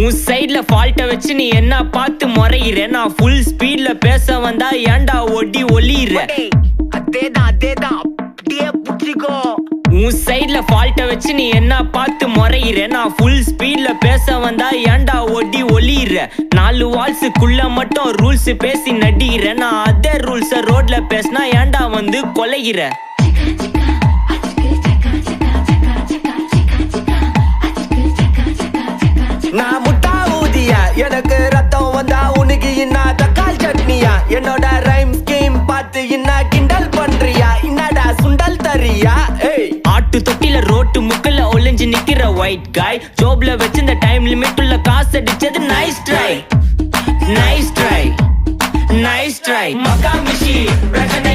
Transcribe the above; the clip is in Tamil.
உன் சைட்ல ஃபால்ட்ட வச்சு நீ என்ன பார்த்து முறையிற நான் ஃபுல் ஸ்பீட்ல பேச வந்தா ஏன்டா ஒடி ஒளியிற அதேதான் அப்படியே புடிச்சிக்கோ உன் சைட்ல ஃபால்ட்ட வச்சு நீ என்ன பார்த்து முறையிற நான் ஃபுல் ஸ்பீட்ல பேச வந்தா ஏன்டா ஒடி ஒளியிற 4 வால்ஸுக்குள்ள மட்டும் ரூல்ஸ் பேசி நடிகிற நான் அதே ரூல்ஸ ரோட்ல பேசினா ஏன்டா வந்து கொலைகிற நான் முட்டா ஊதியா எனக்கு ரத்தம் வந்தா உனக்கு என்ன தக்காள் சட்னியா என்னோட ரைம் ஸ்கீம் பார்த்து என்ன கிண்டல் பண்றியா என்னடா சுண்டல் தரியா ஆட்டு தொட்டில ரோட்டு முக்கல்ல ஒளிஞ்சு நிக்கிற ஒயிட் காய் ஜோப்ல வச்சிருந்த டைம் லிமிட் உள்ள காசு அடிச்சது nice try nice try nice try மக்கா மிஷி பிரச்சனை